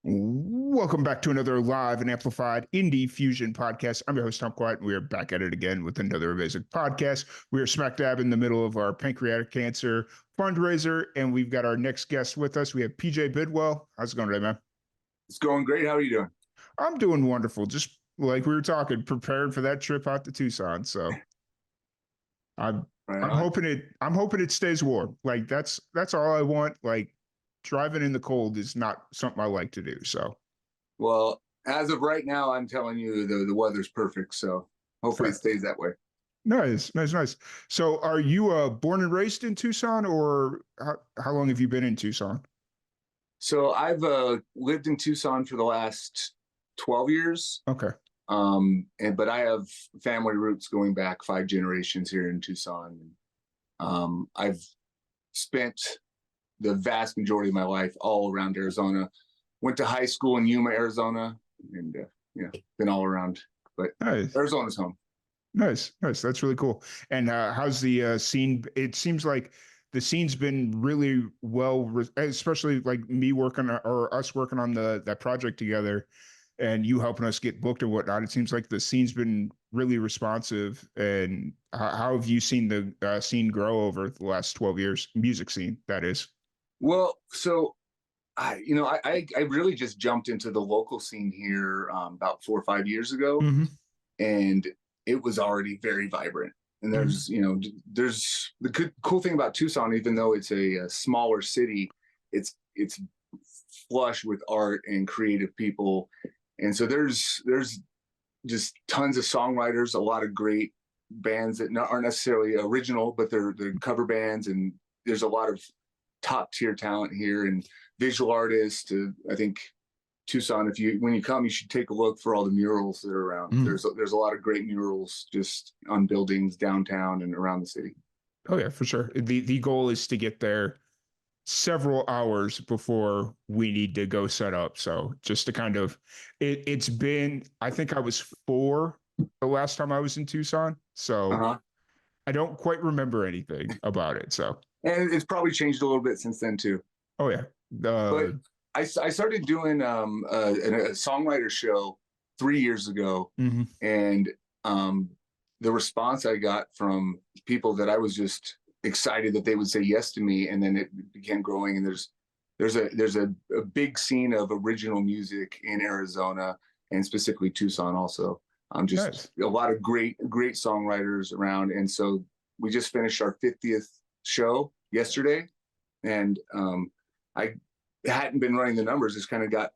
Welcome back to another live and amplified indie fusion podcast. I'm your host, Tom Quiet, and we are back at it again with another amazing podcast. We are smack dab in the middle of our pancreatic cancer fundraiser, and we've got our next guest with us. We have PJ Bidwell. How's it going today, man? It's going great. How are you doing? I'm doing wonderful. Just like we were talking, prepared for that trip out to Tucson. So I'm hoping it stays warm. Like that's all I want. Like driving in the cold is not something I like to do. So, well, as of right now, I'm telling you the weather's perfect. So hopefully it stays that way. Nice. So are you born and raised in Tucson, or how long have you been in Tucson? So I've lived in Tucson for the last 12 years. Okay. But I have family roots going back 5 generations here in Tucson. I've spent the vast majority of my life all around Arizona. Went to high school in Yuma, Arizona, and been all around. But nice. Arizona's home. Nice. That's really cool. And how's the scene? It seems like the scene's been really well, especially like me working or us working on that project together, and you helping us get booked and whatnot. It seems like the scene's been really responsive. And how have you seen the scene grow over the last 12 years? Music scene, that is. Well, so I really just jumped into the local scene here about 4 or 5 years ago, and it was already very vibrant. And there's the cool thing about Tucson, even though it's a smaller city, it's flush with art and creative people, and so there's just tons of songwriters, a lot of great bands that aren't necessarily original, but they're cover bands, and there's a lot of top tier talent here and visual artists. I think Tucson, when you come, you should take a look for all the murals that are around. There's a lot of great murals just on buildings downtown and around the city. Oh yeah, for sure. The goal is to get there several hours before we need to go set up. So just to kind of, it's been, I think I was 4 the last time I was in Tucson. So I don't quite remember anything about it. So. And it's probably changed a little bit since then too. Oh yeah. But I started doing a songwriter show 3 years ago, and the response I got from people that I was just excited that they would say yes to me, and then it began growing. And there's a big scene of original music in Arizona, and specifically Tucson also. Just a lot of great songwriters around, and so we just finished our 50th show yesterday, and I hadn't been running the numbers, just kind of got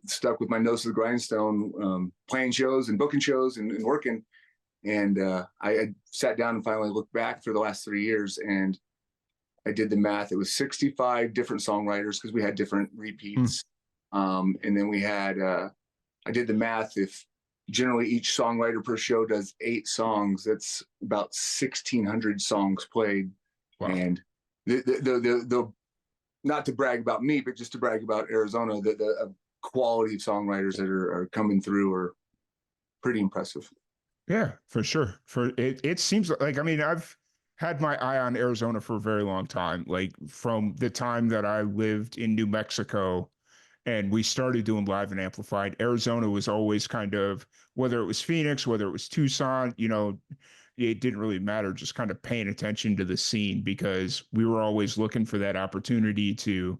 stuck with my nose to the grindstone, playing shows and booking shows and working. And I sat down and finally looked back for the last 3 years, and I did the math. It was 65 different songwriters because we had different repeats. And then we had, I did the math. If generally each songwriter per show does 8 songs, that's about 1,600 songs played. Wow. And the not to brag about me, but just to brag about Arizona, the quality of songwriters that are coming through are pretty impressive. Yeah, for sure. It seems like, I mean, I've had my eye on Arizona for a very long time, like from the time that I lived in New Mexico and we started doing live and amplified. Arizona was always kind of, whether it was Phoenix, whether it was Tucson, it didn't really matter, just kind of paying attention to the scene, because we were always looking for that opportunity to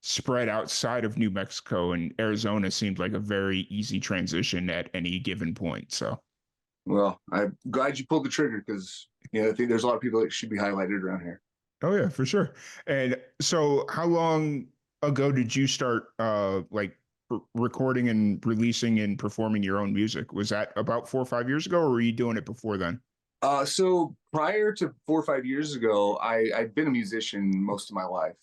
spread outside of New Mexico, and Arizona seemed like a very easy transition at any given point. So, well, I'm glad you pulled the trigger, because I think there's a lot of people that should be highlighted around here. Oh yeah, for sure. And so how long ago did you start recording and releasing and performing your own music? Was that about 4 or 5 years ago, or were you doing it before then? So prior to 4 or 5 years ago, I'd been a musician most of my life,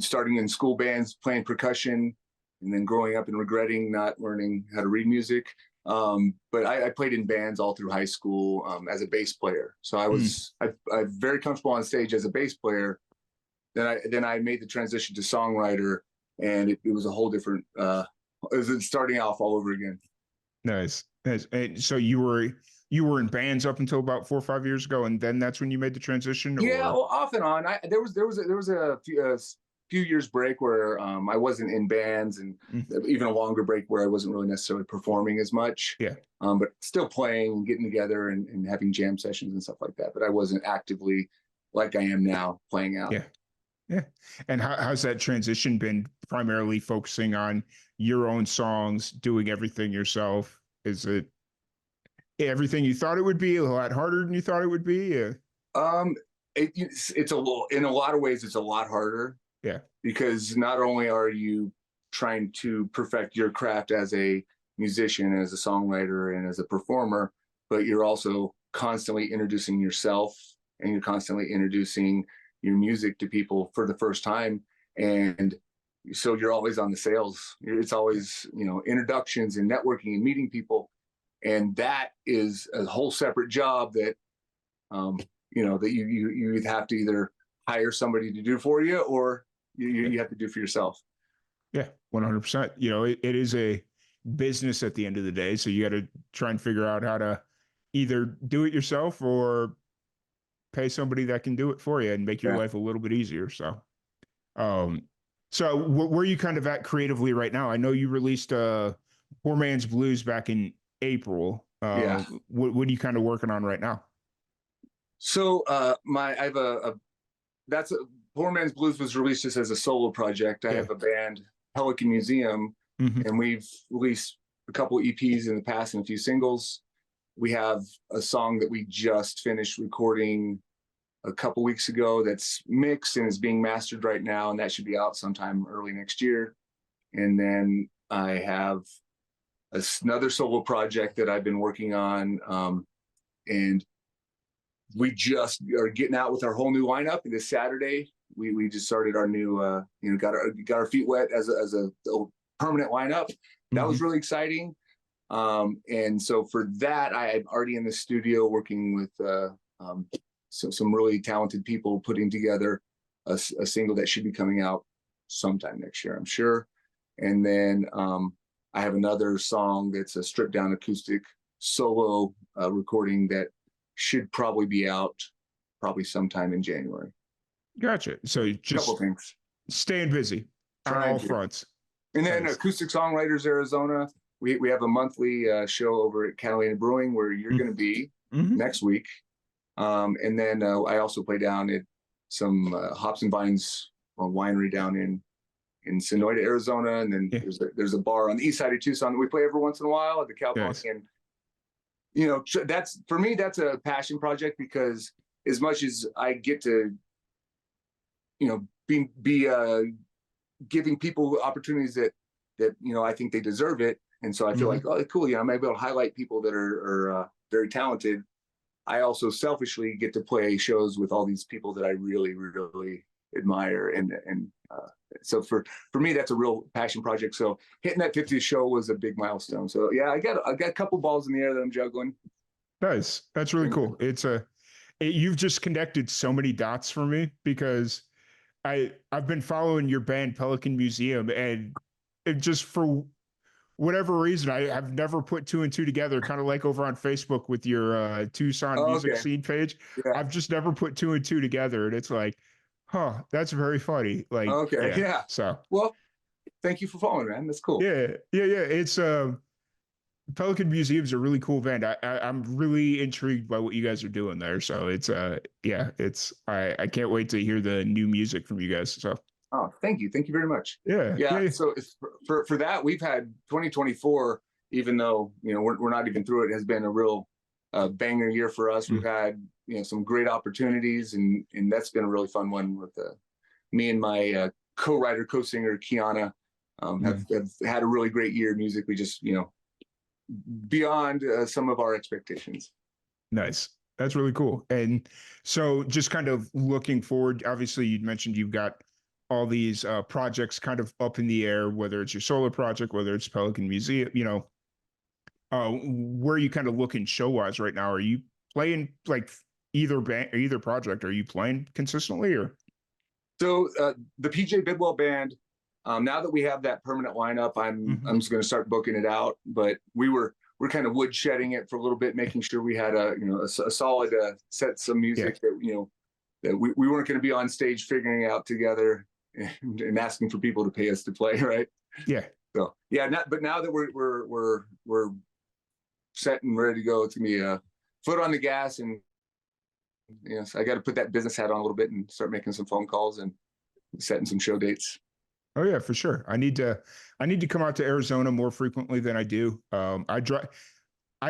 starting in school bands, playing percussion, and then growing up and regretting not learning how to read music. But I played in bands all through high school as a bass player. So I'm very comfortable on stage as a bass player. Then I made the transition to songwriter, and it was a whole different, it was starting off all over again. Nice. And so you were in bands up until about 4 or 5 years ago, and then that's when you made the transition? Yeah, well, off and on. There was a few, few years break where I wasn't in bands, and even a longer break where I wasn't really necessarily performing as much. Yeah. But still playing and getting together and having jam sessions and stuff like that. But I wasn't actively like I am now playing out. Yeah. Yeah. And how's that transition been, primarily focusing on your own songs, doing everything yourself? Is it everything you thought it would be, a lot harder than you thought it would be? Yeah. Um, it's a little, in a lot of ways, it's a lot harder. Yeah. Because not only are you trying to perfect your craft as a musician, as a songwriter, and as a performer, but you're also constantly introducing yourself, and you're constantly introducing your music to people for the first time. And so you're always on the sales. It's always, introductions and networking and meeting people. And that is a whole separate job that, that you have to either hire somebody to do for you, or you have to do for yourself. Yeah, 100%. It is a business at the end of the day. So you got to try and figure out how to either do it yourself or pay somebody that can do it for you and make your life a little bit easier. Um, so where are you kind of at creatively right now? I know you released Poor Man's Blues back in April. What are you kind of working on right now? So I have Poor Man's Blues was released just as a solo project. I have a band, Pelican Museum, and we've released a couple EPs in the past and a few singles. We have a song that we just finished recording a couple weeks ago that's mixed and is being mastered right now, and that should be out sometime early next year. And then I have another solo project that I've been working on, and we just are getting out with our whole new lineup. This Saturday, we just started our new, got our feet wet as a permanent lineup. That was really exciting. And so for that, I'm already in the studio working with some really talented people, putting together a single that should be coming out sometime next year, I'm sure. And then I have another song that's a stripped down acoustic solo recording that should probably be out sometime in January. Gotcha. So just couple things. Staying busy on all fronts. And then Acoustic Songwriters Arizona, we have a monthly show over at Catalina Brewing where you're going to be next week. And then I also play down at some Hops and Vines winery down in Sonoyta, Arizona. And then there's a bar on the east side of Tucson that we play every once in a while at the Cowpunk. And that's, for me, that's a passion project, because as much as I get to, be giving people opportunities that I think they deserve it. And so I feel like, oh, cool, I might be able to highlight people that are very talented. I also selfishly get to play shows with all these people that I really, really admire. And so for me, that's a real passion project. So hitting that 50th show was a big milestone. So yeah, I got a couple balls in the air that I'm juggling. Nice. That's really cool. You've just connected so many dots for me, because I've been following your band Pelican Museum, and it just, for whatever reason, I have never put two and two together, kind of like over on Facebook with your Tucson music scene page. I've just never put two and two together. And it's like, huh, that's very funny. Like, So, well, thank you for following, man. That's cool. Yeah. It's Pelican Museum's a really cool band. I'm really intrigued by what you guys are doing there. So it's I can't wait to hear the new music from you guys. So thank you very much. Yeah. So for that, we've had 2024, even though we're not even through it, has been a real banger year for us. We've had some great opportunities, and that's been a really fun one with me and my co-writer, co-singer Kiana have had a really great year musically, just beyond some of our expectations. Nice. That's really cool. And so just kind of looking forward, obviously you'd mentioned you've got all these projects kind of up in the air, whether it's your solo project, whether it's Pelican Museum, where are you kind of looking show wise right now? Are you playing like either band or either project? Are you playing consistently, or? So the PJ Bidwell band, now that we have that permanent lineup, I'm just going to start booking it out. But we're kind of woodshedding it for a little bit, making sure we had a solid set, some music that that we weren't going to be on stage figuring out together and asking for people to pay us to play, right? Yeah. So yeah, but now that we're set and ready to go, it's gonna be a foot on the gas, and so I got to put that business hat on a little bit and start making some phone calls and setting some show dates. Oh yeah, for sure. I need to come out to Arizona more frequently than I do. I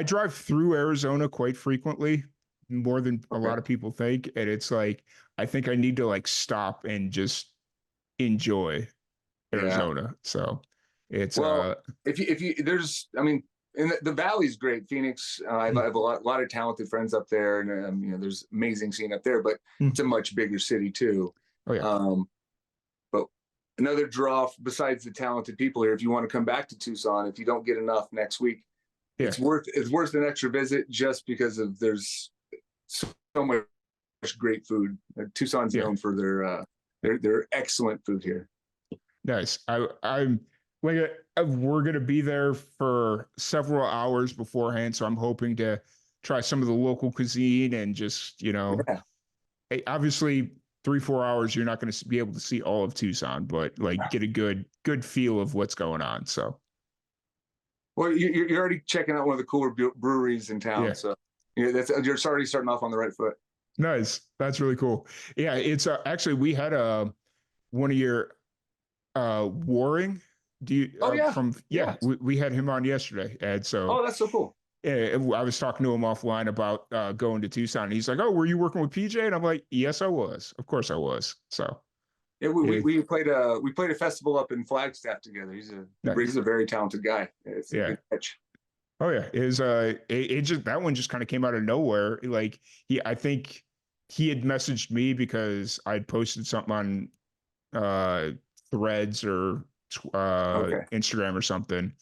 drive through Arizona quite frequently, more than a Okay. lot of people think, and it's like I think I need to like stop and just enjoy Yeah. Arizona. So it's Well, if you there's, I mean, and the valley's great. Phoenix, I have a lot of talented friends up there, and there's amazing scene up there. But it's a much bigger city too. oh yeah, But another draw besides the talented people here, if you want to come back to Tucson, if you don't get enough next week, yeah, it's worth an extra visit just because of there's so much great food. Tucson's yeah. known for their excellent food here. Nice. I'm like we're gonna be there for several hours beforehand, so I'm hoping to try some of the local cuisine and just Yeah. obviously 3-4 hours you're not going to be able to see all of Tucson, but like get a good feel of what's going on. So Well, you're already checking out one of the cooler breweries in town, yeah, so you're already starting off on the right foot. nice. That's really cool. Yeah, it's actually we had one of your Waring. Do you Oh yeah, from yeah, yeah. we had him on yesterday, and so Oh, that's so cool. yeah, I was talking to him offline about going to Tucson. And he's like, "Oh, were you working with PJ?" And I'm like, "Yes, I was. Of course, I was." So Yeah, it, we played a festival up in Flagstaff together. nice. He's a very talented guy. It's a Yeah. good catch. Oh yeah. It just that one just kind of came out of nowhere. Like I think he had messaged me because I'd posted something on uh Threads or Okay, Instagram or something.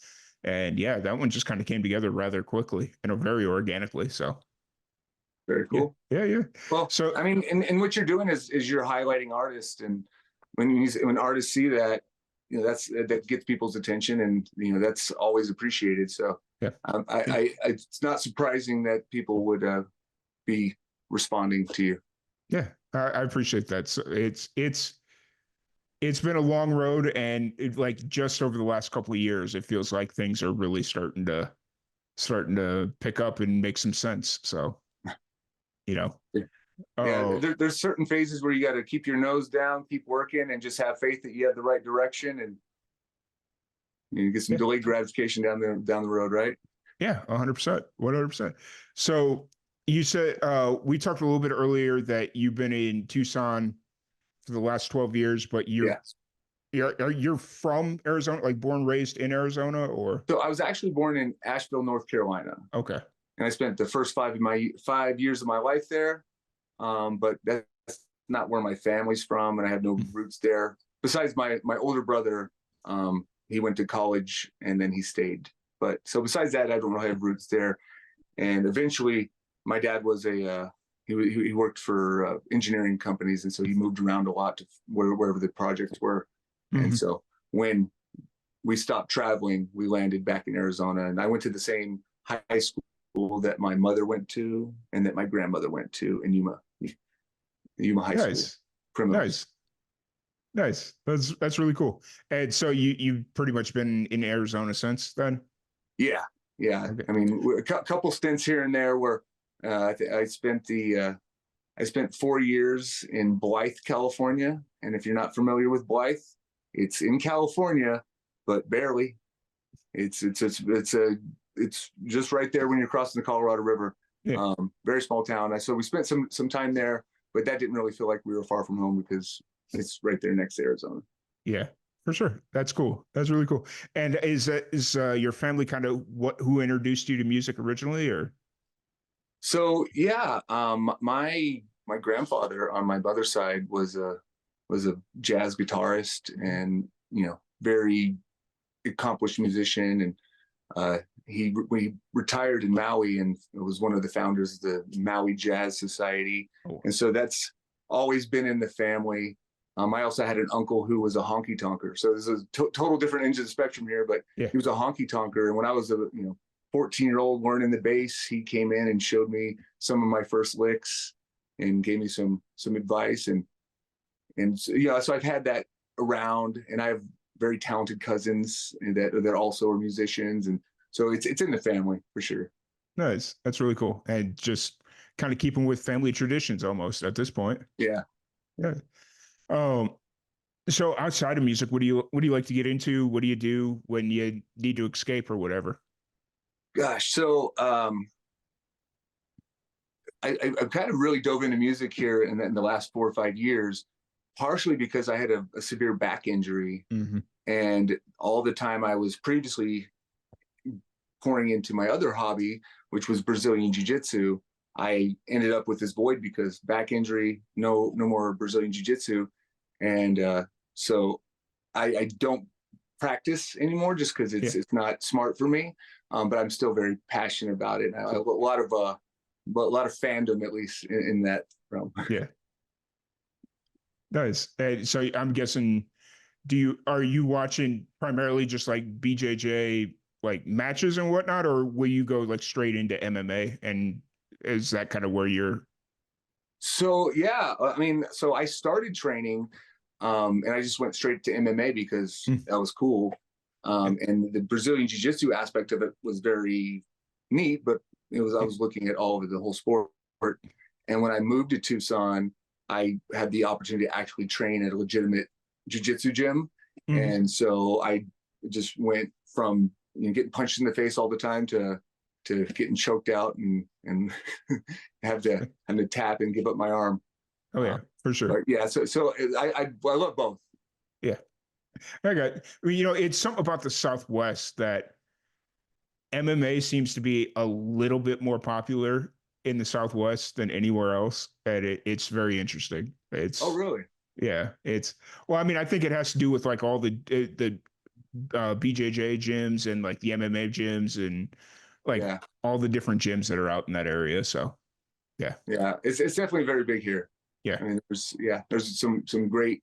And yeah, that one just kind of came together rather quickly and very organically. So very yeah, cool. yeah, yeah. Well, So I mean, and what you're doing is you're highlighting artists, and when artists see that, that gets people's attention, and that's always appreciated. So, yeah. it's not surprising that people would be responding to you. Yeah, I appreciate that. So it's been a long road, and like just over the last couple of years, it feels like things are really starting to pick up and make some sense. So you know, Yeah, oh there's certain phases where you got to keep your nose down, keep working, and just have faith that you have the right direction, and you get some yeah, delayed gratification down the road, right? yeah, 100%, 100%. So you said we talked a little bit earlier that you've been in Tucson for the last 12 years, but Yeah. you're from Arizona, like born raised in Arizona, or So I was actually born in Asheville, North Carolina, okay. and I spent the first 5 years of my life there. But that's not where my family's from, and I have no roots there. Besides my older brother, he went to college and then he stayed. But so besides that, I don't really have roots there. And eventually, my dad was he worked for engineering companies, and so he moved around a lot to wherever the projects were. And Mm-hmm. so when we stopped traveling, we landed back in Arizona, and I went to the same high school that my mother went to and that my grandmother went to in Yuma High School, Nice, Primrose. nice, nice. That's really cool. And so you've pretty much been in Arizona since then. Yeah, yeah. Okay. I mean, a couple stints here and there where I spent 4 years in Blythe, California, and if you're not familiar with Blythe, it's in California, but barely. It's just right there when you're crossing the Colorado River. Yeah. Very small town. So we spent some time there, but that didn't really feel like we were far from home because it's right there next to Arizona. Yeah, for sure. That's cool. That's really cool. And is your family kind of who introduced you to music originally, or? So yeah, my grandfather on my mother's side was a jazz guitarist, and very accomplished musician, and we retired in Maui and was one of the founders of the Maui Jazz Society. Oh. And so that's always been in the family. I also had an uncle who was a honky tonker. So there's a total different ends of the spectrum here, but Yeah. he was a honky tonker. And when I was a 14-year-old learning the bass, he came in and showed me some of my first licks and gave me some advice. And so, so I've had around, and I have very talented cousins that also are musicians, and so it's in the family for sure. Nice. That's really cool. And just kind of keeping with family traditions almost at this point. Yeah. Yeah. Um, so outside of music, what do you like to get into? What do you do when you need to escape or whatever? Gosh, so I've kind of really dove into music here in the last 4 or 5 years, partially because I had a severe back injury, Mm-hmm. and all the time I was previously pouring into my other hobby, which was Brazilian Jiu-Jitsu. I ended up with this void because back injury, no more Brazilian Jiu-Jitsu, and so I don't practice anymore just because Yeah. it's not smart for me. But I'm still very passionate about it. And I have a lot of fandom, at least in that realm. Yeah. Nice. And so I'm guessing, are you watching primarily just like BJJ like matches and whatnot, or will you go like straight into MMA? And is that kind of where you're? So yeah, I mean, so I started training, and I just went straight to MMA because Mm. that was cool. And the Brazilian Jiu-Jitsu aspect of it was very neat, but I was looking at all of it, the whole sport. And when I moved to Tucson, I had the opportunity to actually train at a legitimate jiu-jitsu gym. Mhm. And so I just went from getting punched in the face all the time to getting choked out and have to tap and give up my arm. Oh Uh, yeah, for sure. but yeah, so I love both. Yeah. I got, well, you know, it's something about the Southwest that MMA seems to be a little bit more popular in the Southwest than anywhere else. And it's very interesting. Oh, It's, really? yeah, well, I mean, I think it has to do with like all the BJJ gyms and like the MMA gyms and like Yeah, all the different gyms that are out in that area. So, yeah, yeah. It's definitely very big here. yeah, I mean, there's some great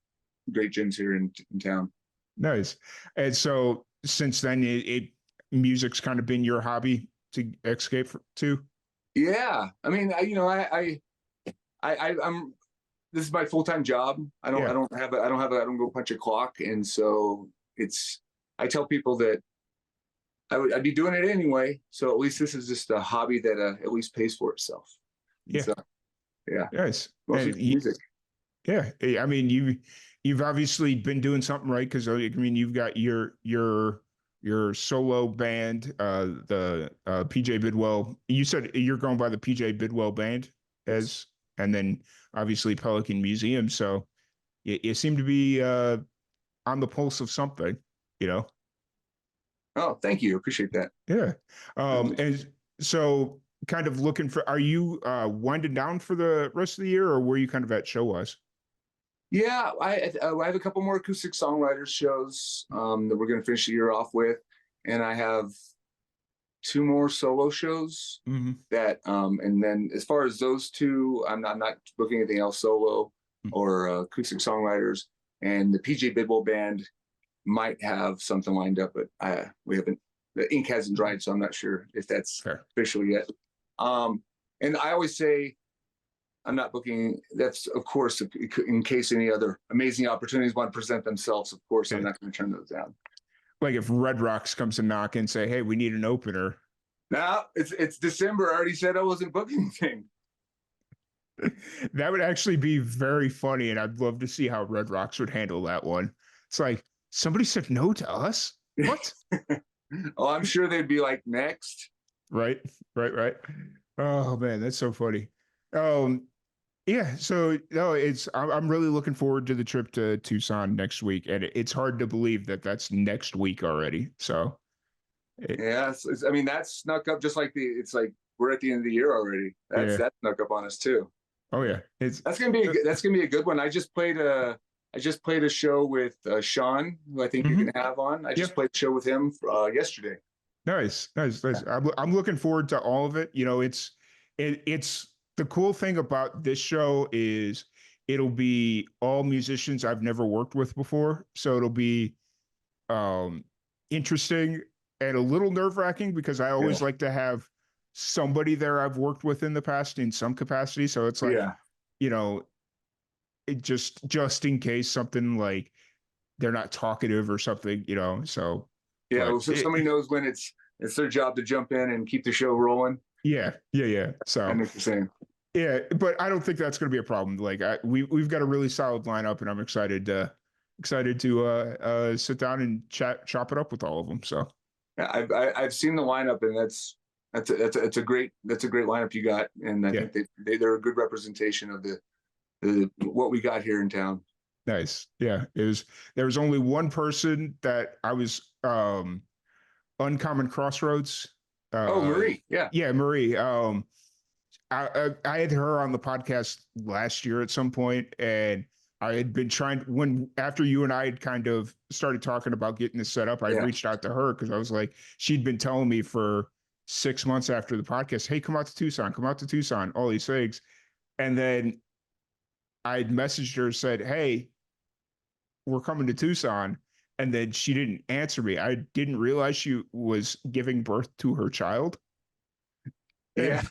gyms here in town. nice. And so since then, music's kind of been your hobby to escape to. Yeah, I mean, I'm this is my full-time job. Yeah. I don't go punch a clock, and so it's I tell people that I'd be doing it anyway. So at least this is just a hobby that at least pays for itself. And Yeah. so yeah, Nice. mostly And music. yeah, I mean, you've obviously been doing something right because I mean, you've got your solo band, the PJ Bidwell. You said you're going by the PJ Bidwell band Yes. as, and then obviously Pelican Museum. So you seem to be on the pulse of something, you know? Oh, thank you. Appreciate that. Yeah. And so kind of looking for, are you winding down for the rest of the year or were you kind of at show wise? Yeah, I have a couple more acoustic songwriters shows that we're going to finish the year off with, and I have two more solo shows Mm-hmm. that and then as far as those two, I'm not booking anything else solo or acoustic songwriters. And the PJ Bidwell band might have something lined up, but we haven't. The ink hasn't dried, so I'm not sure if that's Fair. official yet. And I always say I'm not booking. That's of course in case any other amazing opportunities want to present themselves. Of course, I'm Yeah. not going to turn those down. Like if Red Rocks comes to knock and say, "Hey, we need an opener," Now it's December. I already said I wasn't booking anything. that would actually be very funny, and I'd love to see how Red Rocks would handle that one. It's like somebody said no to us. What? Oh, I'm sure they'd be like next. Right, right. Oh man, that's so funny. Um, yeah. So no, I'm really looking forward to the trip to Tucson next week, and it's hard to believe that that's next week already. So Yeah, I mean that snuck up just like it's like we're at the end of the year already. yeah. That snuck up on us too. Oh yeah. It's That's gonna be a good one. I just played a show with Sean, who I think you're Mhm. gonna have on. I Yeah. just played a show with him yesterday. Nice. I'm looking forward to all of it. You know, it's the cool thing about this show is it'll be all musicians I've never worked with before. So it'll be um interesting and a little nerve-wracking because I Yeah, always like to have somebody there I've worked with in the past in some capacity. So it's like, yeah, you know, it just in case something like they're not talkative or something, you know. So, Yeah, but well, so somebody knows when it's their job to jump in and keep the show rolling. yeah. I So know what you're saying. yeah, but I don't think that's going to be a problem. Like we've got a really solid lineup, and I'm excited to sit down and chop it up with all of them. So Yeah, I've seen the lineup, and that's a great lineup you got, and I yeah, think they're a good representation of the what we got here in town. nice. Yeah, there was only one person that I was Uncommon Crossroads. Oh, Uh, Marie, yeah, yeah, Marie. I had her on the podcast last year at some point, and I had been trying when after you and I had kind of started talking about getting this set up, I had yeah, reached out to her because I was like, she'd been telling me for 6 months after the podcast, hey, come out to Tucson, all these things. And then I'd messaged her, said, hey, we're coming to Tucson. And then she didn't answer me. I didn't realize she was giving birth to her child. yeah.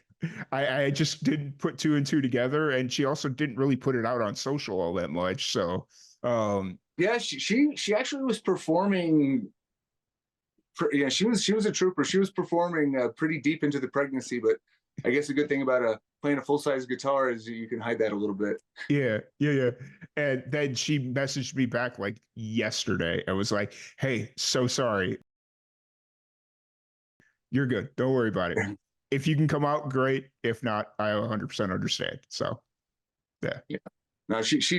And I just didn't put two and two together. And she also didn't really put it out on social all that much. So, Yeah, she actually was performing. Yeah, she was a trooper. She was performing pretty deep into the pregnancy, but I guess a good thing about playing a full size guitar is you can hide that a little bit. yeah. And then she messaged me back like yesterday. I was like, hey, so sorry. You're good. Don't worry about it. If you can come out, great. If not, I 100% understand. So, yeah. Yeah. No, she's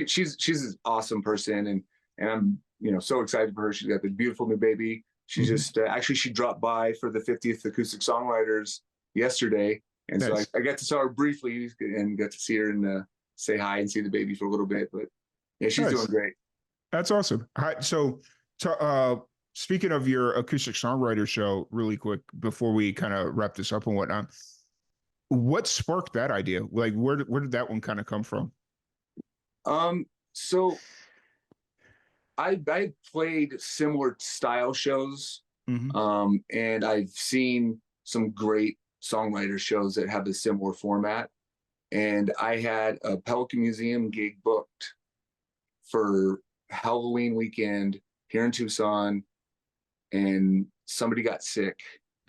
an awesome person, and I'm so excited for her. She's got the beautiful new baby. She just actually she dropped by for the 50th Acoustic Songwriters yesterday, and so Nice. I got to saw her briefly and got to see her and say hi and see the baby for a little bit. But yeah, she's doing Nice. great. That's awesome. Hi, so, speaking of your acoustic songwriter show, really quick before we kind of wrap this up and whatnot, what sparked that idea? Like, where did that one kind of come from? So I played similar style shows, Mm-hmm. and I've seen some great songwriter shows that have a similar format. And I had a Pelican Museum gig booked for Halloween weekend here in Tucson, and somebody got sick,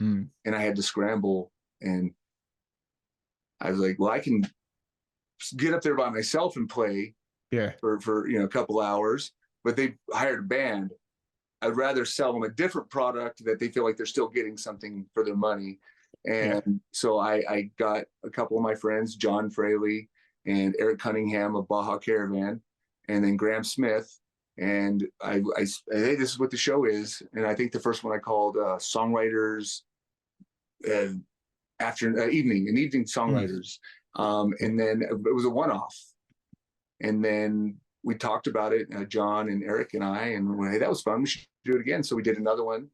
Mm. and I had to scramble. And I was like, well, I can get up there by myself and play Yeah. for a couple hours, but they hired a band. I'd rather sell them a different product that they feel like they're still getting something for their money. Yeah. And so I got a couple of my friends, John Fraley and Eric Cunningham of Baja Caravan, and then Graham Smith. And I hey, this is what the show is. And I think the first one I called Songwriters uh, after evening Mm. songwriters. And then it was a one-off. And then we talked about it, John and Eric and I, and we went, hey, that was fun. We should do it again. So we did another one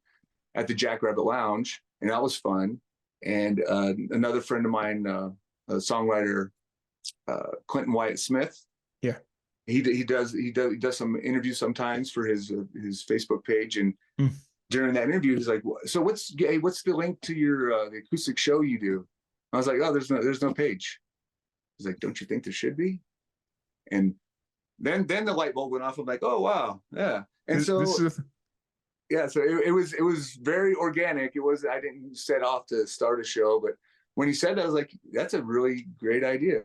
at the Jackrabbit Lounge, and that was fun. And another friend of mine, a songwriter, Clinton Wyatt Smith. Yeah. He does some interviews sometimes for his Facebook page, and Mm. during that interview, he's like, "So what's the link to your the acoustic show you do?" I was like, "Oh, there's no page." He's like, "Don't you think there should be?" And then the light bulb went off. I'm like, "Oh wow, yeah." And This so is yeah, so it was very organic. It was I didn't set off to start a show, but when he said that, I was like, "That's a really great idea."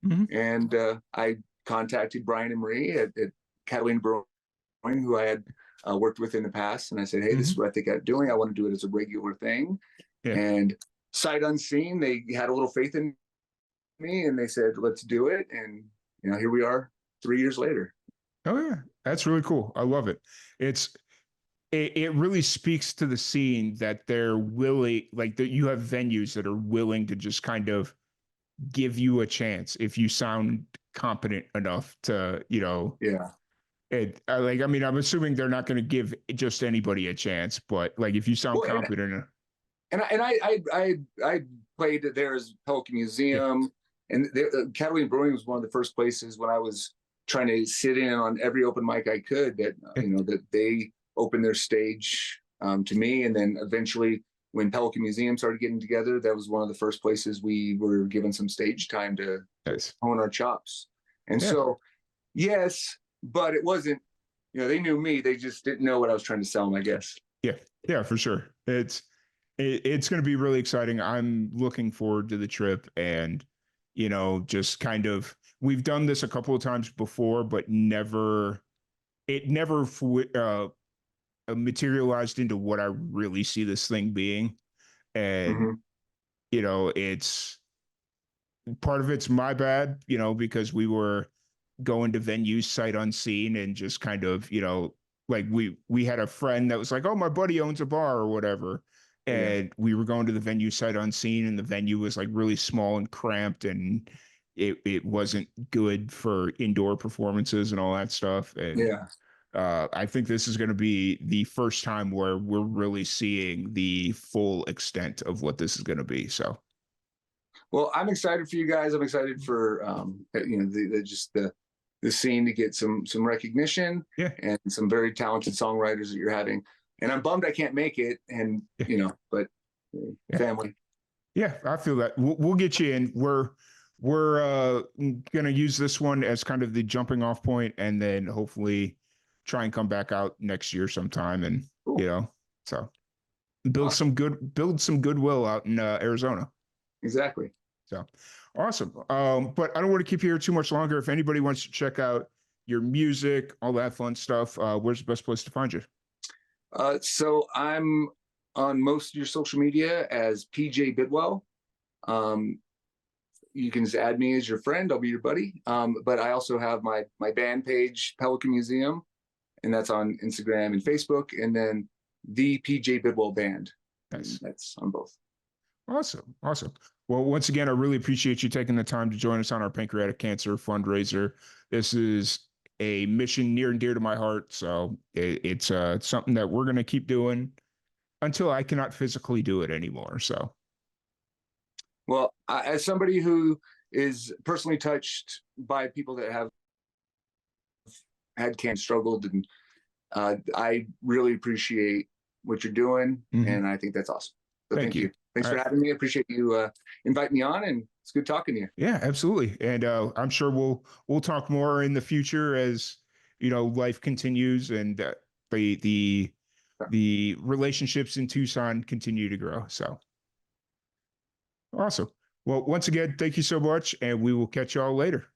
Mhm. And I contacted Brian and Marie at Catalina Brewing, who I had worked with in the past, and I said, "Hey, this is what I think I'm doing. I want to do it as a regular thing." Yeah. And sight unseen, they had a little faith in me, and they said, "Let's do it." And here we are, 3 years later. Oh yeah, that's really cool. I love it. It's it really speaks to the scene that they're willing, like that you have venues that are willing to just kind of give you a chance if you sound competent enough to, Yeah. like, I mean, I'm assuming they're not going to give just anybody a chance, but like if you sound Well, competent, I played there as Pelican yeah, Museum, and Catalina Brewing was one of the first places when I was trying to sit in on every open mic I could that yeah, that they opened their stage to me, and then eventually when Pelican Museum started getting together, that was one of the first places we were given some stage time to nice. hone our chops. And Yeah, so yes, but it wasn't. they knew me. They just didn't know what I was trying to sell them, I guess. Yeah, yeah, for sure. It's going to be really exciting. I'm looking forward to the trip, and just kind of we've done this a couple of times before, but never it never materialized into what I really see this thing being. And Mm-hmm. it's part of it's my bad, because we were going to venues sight unseen and just kind of, like we had a friend that was like, "Oh, my buddy owns a bar or whatever." Yeah. And we were going to the venue sight unseen, and the venue was like really small and cramped, and it wasn't good for indoor performances and all that stuff. And Yeah. I think this is going to be the first time where we're really seeing the full extent of what this is going to be. So, Well, I'm excited for you guys. I'm excited for the scene to get some recognition, yeah, and some very talented songwriters that you're having. And I'm bummed I can't make it. And yeah, but yeah. family. Yeah, I feel that. We'll get you in. We're gonna use this one as kind of the jumping off point, and then hopefully try and come back out next year sometime, and Cool. so Awesome. build some goodwill out in Arizona. Exactly. So awesome. But I don't want to keep you here too much longer. If anybody wants to check out your music, all that fun stuff, where's the best place to find you? So I'm on most of your social media as PJ Bidwell. Um, you can just add me as your friend. I'll be your buddy. But I also have my band page, Pelican Museum, and that's on Instagram and Facebook. And then the PJ Bidwell Band. Nice. That's on both. Awesome. Awesome. Well, once again, I really appreciate you taking the time to join us on our pancreatic cancer fundraiser. This is a mission near and dear to my heart. So it's something that we're going to keep doing until I cannot physically do it anymore. So, well, as somebody who is personally touched by people that have had cancer, struggled, and I really appreciate what you're doing, and I think that's awesome. So thank you. Thanks for having me. I appreciate you inviting me on, and it's good talking to you. Yeah, absolutely. And I'm sure we'll talk more in the future as life continues and the the relationships in Tucson continue to grow. So awesome. Well, once again, thank you so much, and we will catch y'all later.